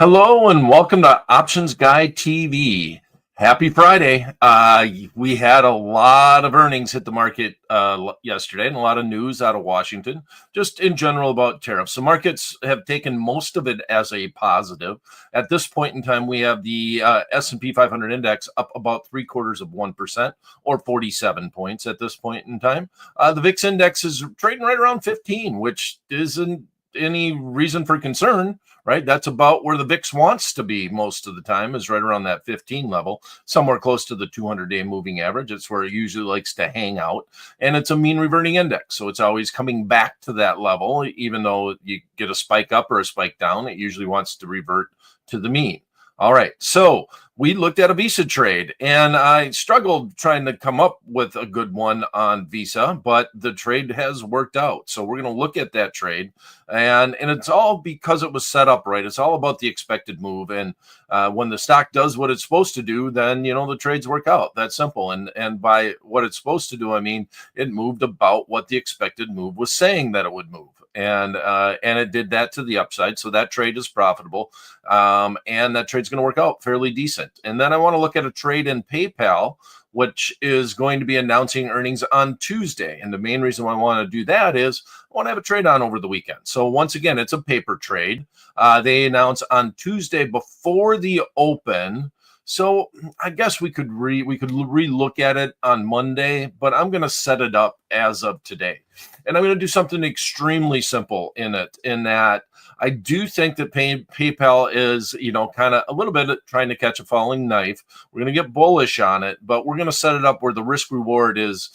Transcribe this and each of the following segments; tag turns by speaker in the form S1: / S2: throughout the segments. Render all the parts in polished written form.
S1: Hello and welcome to Options Guy TV. Happy Friday. We had a lot of earnings hit the market yesterday and a lot of news out of Washington, just in general about tariffs. So markets have taken most of it as a positive. At this point in time, we have the S&P 500 index up about 0.75% or 47 points at this point in time. The VIX index is trading right around 15, which isn't any reason for concern, right? That's about where the VIX wants to be most of the time, is right around that 15 level, somewhere close to the 200-day moving average. It's where it usually likes to hang out. And it's a mean reverting index. So it's always coming back to that level. Even though you get a spike up or a spike down, it usually wants to revert to the mean. All right, so we looked at a Visa trade, and I struggled trying to come up with a good one on Visa, but the trade has worked out. So we're going to look at that trade, and it's all because it was set up right. It's all about the expected move, and when the stock does what it's supposed to do, then the trades work out. That's simple. And by what it's supposed to do, I mean it moved about what the expected move was saying that it would move. And it did that to the upside. So that trade is profitable. And that trade's going to work out fairly decent. And then I want to look at a trade in PayPal, which is going to be announcing earnings on Tuesday. And the main reason why I want to do that is I want to have a trade on over the weekend. So once again, it's a paper trade. They announce on Tuesday before the open. So I guess we could re-look at it on Monday, but I'm going to set it up as of today. And I'm going to do something extremely simple in that I do think that PayPal is, kind of a little bit trying to catch a falling knife. We're going to get bullish on it, but we're going to set it up where the risk reward is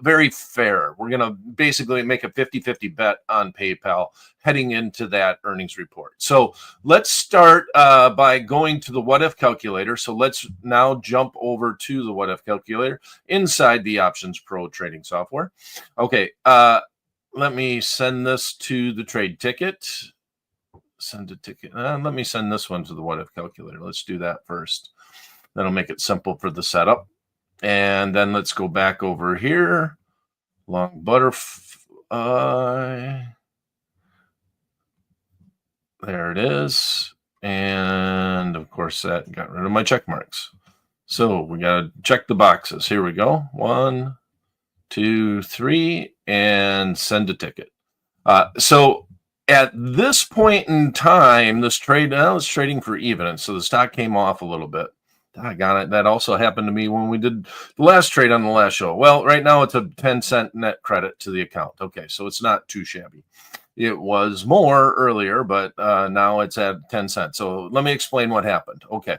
S1: very fair. We're going to basically make a 50-50 bet on PayPal heading into that earnings report. So let's start by going to the what if calculator. So let's now jump over to the what if calculator inside the Options Pro trading software. Okay. Let me send this to the trade ticket. Send a ticket. Let me send this one to the what if calculator. Let's do that first. That'll make it simple for the setup. And then let's go back over here. Long butterfly. There it is. And of course, that got rid of my check marks. So we got to check the boxes. Here we go. 1, 2, 3, and send a ticket. So at this point in time, this trade was trading for even, and so the stock came off a little bit. Doggone it. That also happened to me when we did the last trade on the last show. Well, right now it's a 10-cent net credit to the account. Okay, so it's not too shabby. It was more earlier, but now it's at 10 cents. So let me explain what happened. Okay.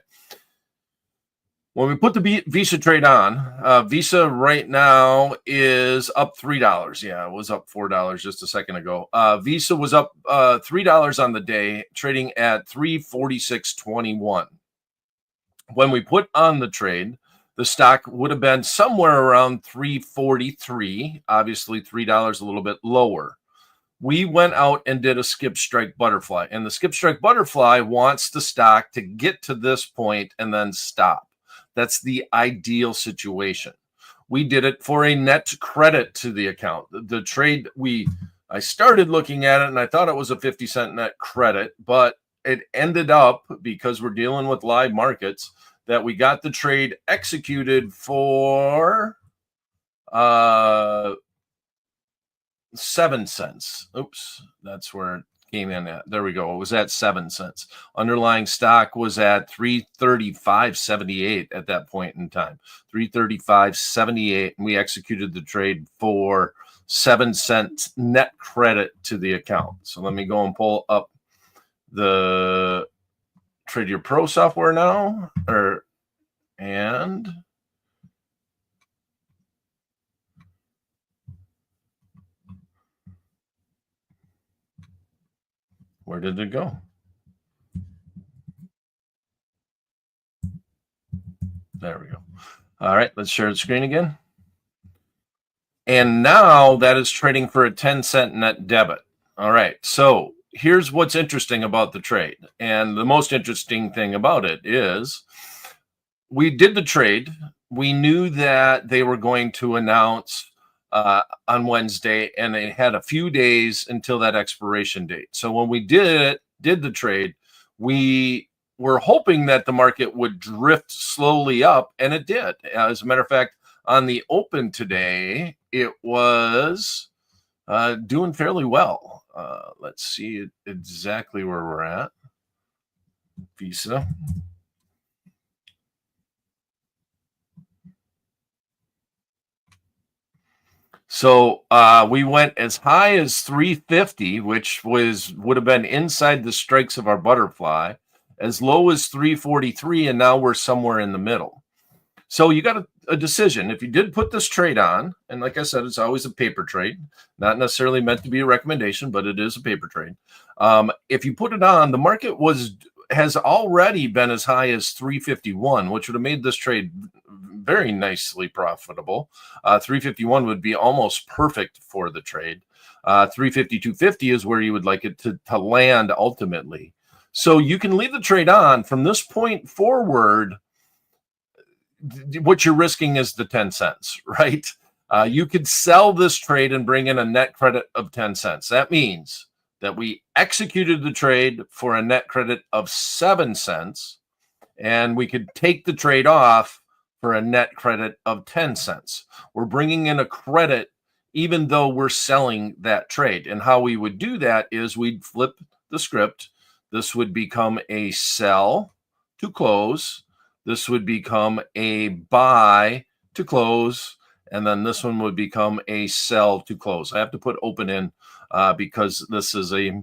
S1: When we put the Visa trade on, Visa right now is up $3. Yeah, it was up $4 just a second ago. Visa was up $3 on the day, trading at 346.21. When we put on the trade, the stock would have been somewhere around 343, obviously $3 a little bit lower. We went out and did a skip strike butterfly, and the skip strike butterfly wants the stock to get to this point and then stop. That's the ideal situation. We did it for a net credit to the account. The trade, I started looking at it and I thought it was a 50-cent net credit, but it ended up, because we're dealing with live markets, that we got the trade executed for 7 cents. Oops, that's where it came in at. There we go. It was at 7 cents. Underlying stock was at 335.78 at that point in time. 335.78, and we executed the trade for 7 cents net credit to the account. So let me go and pull up the Tradier Pro software now, and where did it go? There we go. All right, let's share the screen again. And now that is trading for a 10-cent net debit. All right, so here's what's interesting about the trade. And the most interesting thing about it is we did the trade. We knew that they were going to announce on Wednesday, and they had a few days until that expiration date. So when we did the trade, we were hoping that the market would drift slowly up, and it did. As a matter of fact, on the open today, it was doing fairly well. Let's see exactly where we're at. Visa. So we went as high as 350, which would have been inside the strikes of our butterfly, as low as 343, and now we're somewhere in the middle. So you got a decision. If you did put this trade on, and like I said, it's always a paper trade, not necessarily meant to be a recommendation, but it is a paper trade. If you put it on, the market has already been as high as 351, which would have made this trade very nicely profitable. 351 would be almost perfect for the trade. 350, is where you would like it to land ultimately. So you can leave the trade on from this point forward. What you're risking is the 10 cents, right? You could sell this trade and bring in a net credit of 10 cents. That means that we executed the trade for a net credit of 7 cents, and we could take the trade off for a net credit of 10 cents. We're bringing in a credit even though we're selling that trade. And how we would do that is we'd flip the script. This would become a sell to close. This would become a buy to close. And then this one would become a sell to close. I have to put open in because this is a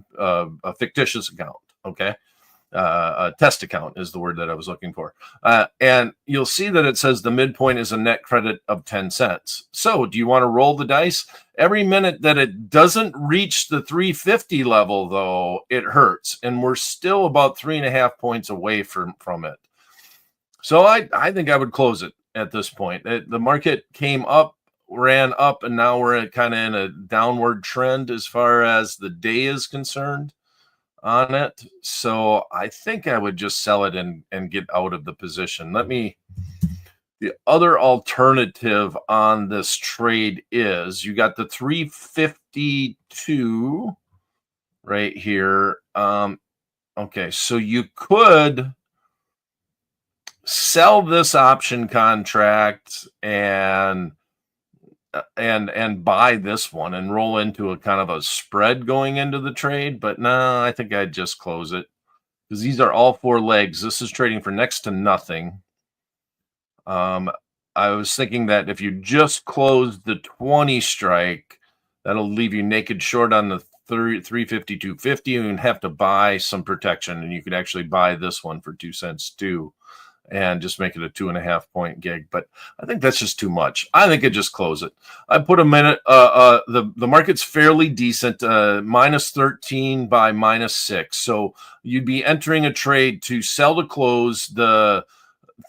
S1: fictitious account, okay? A test account is the word that I was looking for. And you'll see that it says the midpoint is a net credit of 10 cents. So do you want to roll the dice? Every minute that it doesn't reach the 350 level, though, it hurts. And we're still about 3.5 points away from it. So I think I would close it at this point. The market came up, ran up, and now we're kind of in a downward trend as far as the day is concerned on it. So I think I would just sell it and get out of the position. The other alternative on this trade is you got the 352 right here. Okay, so you could sell this option contract and buy this one and roll into a kind of a spread going into the trade. But no, I think I'd just close it because these are all 4 legs. This is trading for next to nothing. I was thinking that if you just close the 20 strike, that'll leave you naked short on the 352.50 and have to buy some protection. And you could actually buy this one for 2 cents too, and just make it a 2.5 point gig. But I think that's just too much. I think I'd just close it. I put a minute. The market's fairly decent, minus 13 by minus 6. So you'd be entering a trade to sell to close the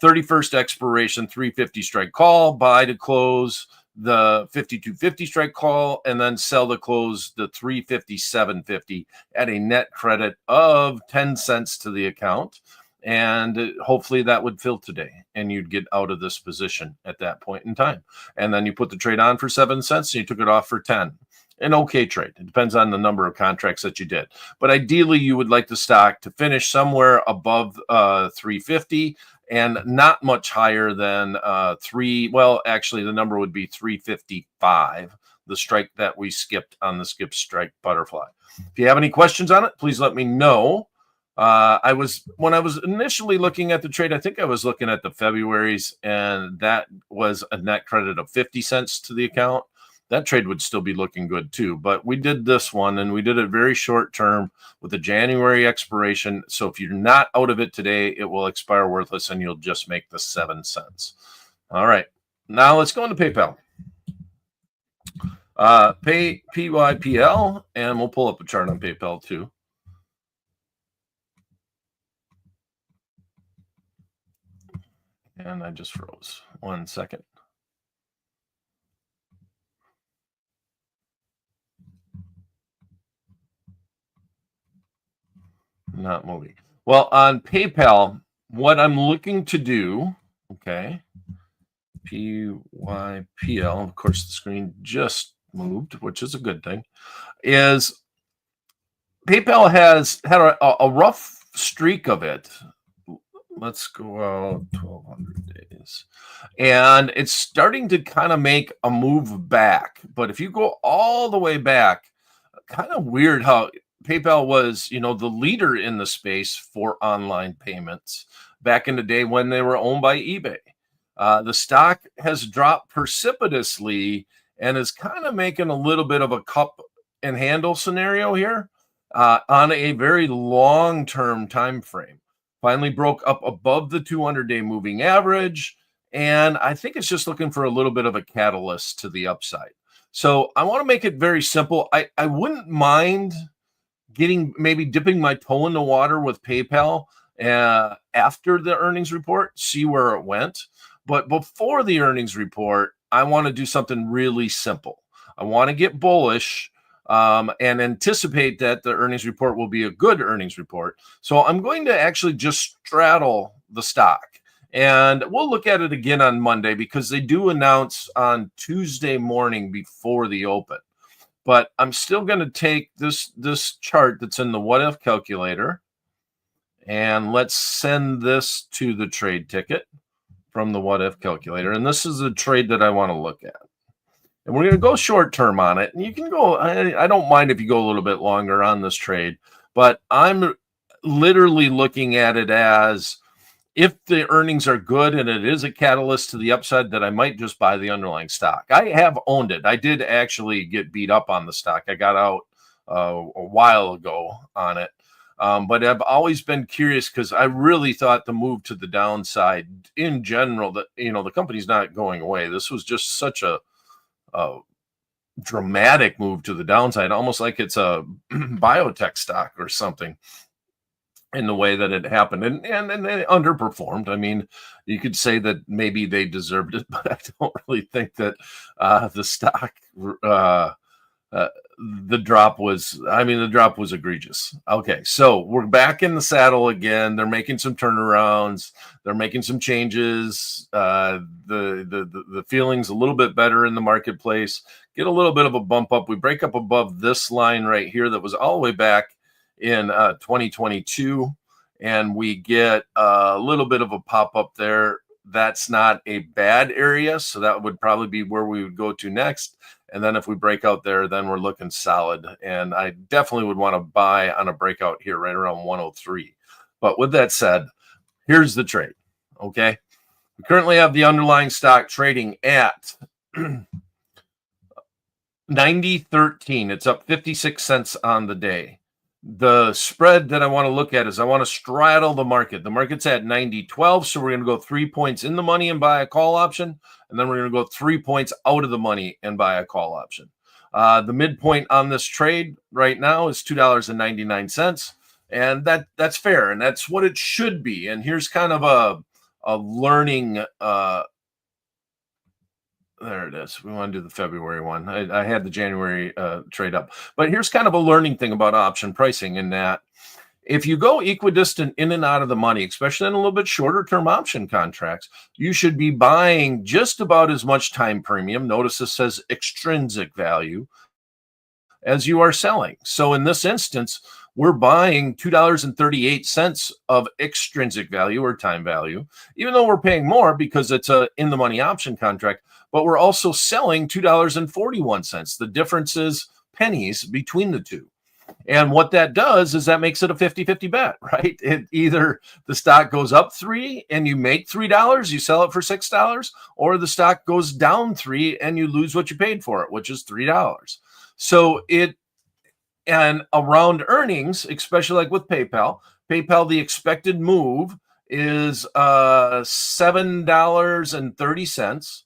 S1: 31st expiration 350 strike call, buy to close the 52.50 strike call, and then sell to close the 357.50 at a net credit of 10 cents to the account. And hopefully that would fill today and you'd get out of this position at that point in time. And then you put the trade on for 7 cents and you took it off for 10. An okay trade. It depends on the number of contracts that you did. But ideally, you would like the stock to finish somewhere above 350 and not much higher than 3. Well, actually, the number would be 355, the strike that we skipped on the skip strike butterfly. If you have any questions on it, please let me know. When I was initially looking at the trade, I think I was looking at the February's, and that was a net credit of 50 cents to the account. That trade would still be looking good too. But we did this one, and we did it very short term with a January expiration. So if you're not out of it today, it will expire worthless, and you'll just make the 7 cents. All right. Now let's go into PayPal. PYPL, and we'll pull up a chart on PayPal too. And I just froze. 1 second. Not moving. Well, on PayPal, what I'm looking to do, okay, PYPL, of course, the screen just moved, which is a good thing, is PayPal has had a rough streak of it. Let's go out 1,200 days. And it's starting to kind of make a move back. But if you go all the way back, kind of weird how PayPal was, the leader in the space for online payments back in the day when they were owned by eBay. The stock has dropped precipitously and is kind of making a little bit of a cup and handle scenario here on a very long-term time frame. Finally broke up above the 200-day moving average, and I think it's just looking for a little bit of a catalyst to the upside. So I want to make it very simple. I wouldn't mind maybe dipping my toe in the water with PayPal after the earnings report, see where it went. But before the earnings report, I want to do something really simple. I want to get bullish and anticipate that the earnings report will be a good earnings report. So I'm going to actually just straddle the stock. And we'll look at it again on Monday because they do announce on Tuesday morning before the open. But I'm still going to take this chart that's in the what if calculator, and let's send this to the trade ticket from the what if calculator. And this is the trade that I want to look at. And we're going to go short term on it. And you can go, I don't mind if you go a little bit longer on this trade, but I'm literally looking at it as if the earnings are good and it is a catalyst to the upside, that I might just buy the underlying stock. I have owned it. I did actually get beat up on the stock. I got out a while ago on it. But I've always been curious because I really thought the move to the downside in general, that, the company's not going away. This was just such a dramatic move to the downside, almost like it's a biotech stock or something, in the way that it happened. And they underperformed. I mean, you could say that maybe they deserved it, but I don't really think that the stock, the drop was egregious. Okay, so we're back in the saddle again. They're making some turnarounds. They're making some changes. The feeling's a little bit better in the marketplace. Get a little bit of a bump up. We break up above this line right here that was all the way back in 2022, and we get a little bit of a pop up there. That's not a bad area, so that would probably be where we would go to next. And then if we break out there, then we're looking solid. And I definitely would want to buy on a breakout here right around 103. But with that said, here's the trade. Okay, we currently have the underlying stock trading at 90.13. It's up 56 cents on the day. The spread that I want to look at is I want to straddle the market. The market's at 90.12, so we're going to go 3 points in the money and buy a call option, and then we're going to go 3 points out of the money and buy a call option. The midpoint on this trade right now is $2.99, and that's fair, and that's what it should be. And here's kind of a learning. There it is. We want to do the February one. I had the January trade up. But here's kind of a learning thing about option pricing, in that if you go equidistant in and out of the money, especially in a little bit shorter term option contracts, you should be buying just about as much time premium. Notice this says extrinsic value as you are selling. So in this instance, we're buying $2.38 of extrinsic value or time value, even though we're paying more because it's a in the money option contract. But we're also selling $2.41. The difference is pennies between the two. And what that does is that makes it a 50-50 bet, right? Either the stock goes up $3 and you make $3, you sell it for $6, or the stock goes down $3 and you lose what you paid for it, which is $3. So and around earnings, especially like with PayPal, the expected move is $7.30.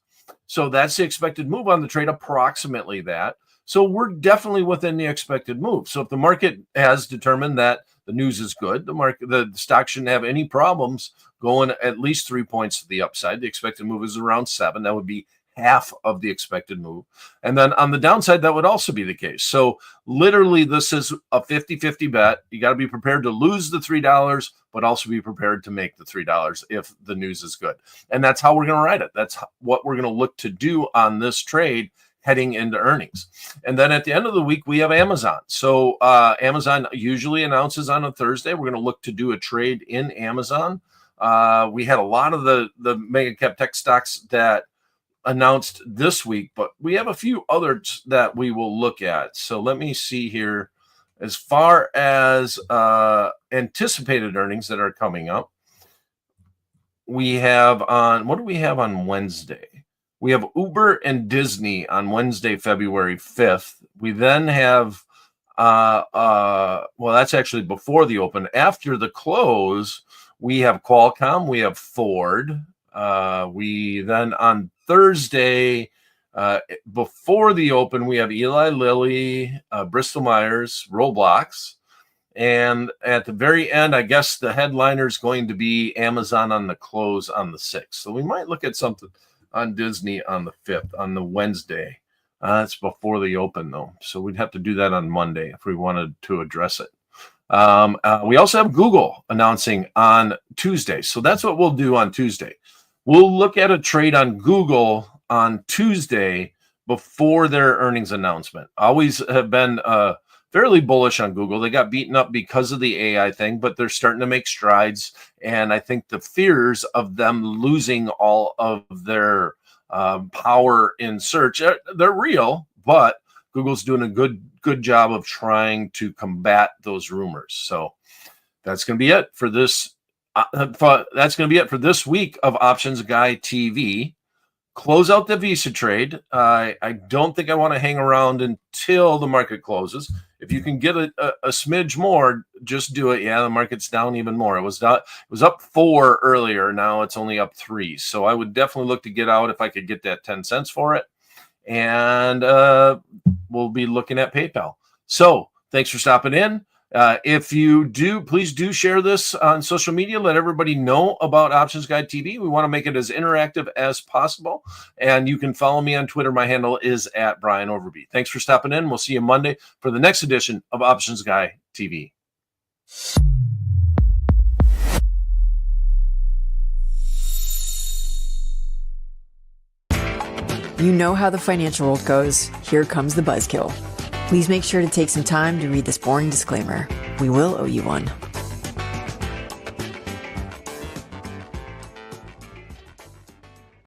S1: So that's the expected move on the trade, approximately that. So we're definitely within the expected move. So if the market has determined that the news is good, the stock shouldn't have any problems going at least 3 points to the upside. The expected move is around 7. That would be half of the expected move. And then on the downside, that would also be the case. So literally, this is a 50-50 bet. You got to be prepared to lose the $3, but also be prepared to make the $3 if the news is good. And that's how we're going to ride it. That's what we're going to look to do on this trade, heading into earnings. And then at the end of the week, we have Amazon. So Amazon usually announces on a Thursday. We're going to look to do a trade in Amazon. We had a lot of the mega cap tech stocks that announced this week, but we have a few others that we will look at. So let me see here. As far as anticipated earnings that are coming up, we have what do we have on Wednesday? We have Uber and Disney on Wednesday, February 5th. We then have, well, that's actually before the open. After the close, we have Qualcomm, we have Ford. We then on Thursday, before the open, we have Eli Lilly, Bristol Myers, Roblox. And at the very end, I guess the headliner is going to be Amazon on the close on the 6th. So we might look at something on Disney on the 5th, on the Wednesday. That's before the open, though. So we'd have to do that on Monday if we wanted to address it. We also have Google announcing on Tuesday. So that's what we'll do on Tuesday. We'll look at a trade on Google on Tuesday before their earnings announcement. Always have been fairly bullish on Google. They got beaten up because of the AI thing, but they're starting to make strides. And I think the fears of them losing all of their power in search, they're real, but Google's doing a good job of trying to combat those rumors. So that's going to be it for this. That's going to be it for this week of Options Guy TV. Close out the Visa trade. I don't think I want to hang around until the market closes. If you can get a smidge more, just do it. Yeah, the market's down even more. It was up 4 earlier. Now it's only up 3. So I would definitely look to get out if I could get that 10 cents for it. And we'll be looking at PayPal. So thanks for stopping in. If you do, please do share this on social media. Let everybody know about Options Guide TV. We want to make it as interactive as possible. And you can follow me on Twitter. My handle is @BrianOverby. Thanks for stopping in. We'll see you Monday for the next edition of Options Guide TV.
S2: You know how the financial world goes. Here comes the buzzkill. Please make sure to take some time to read this boring disclaimer. We will owe you one.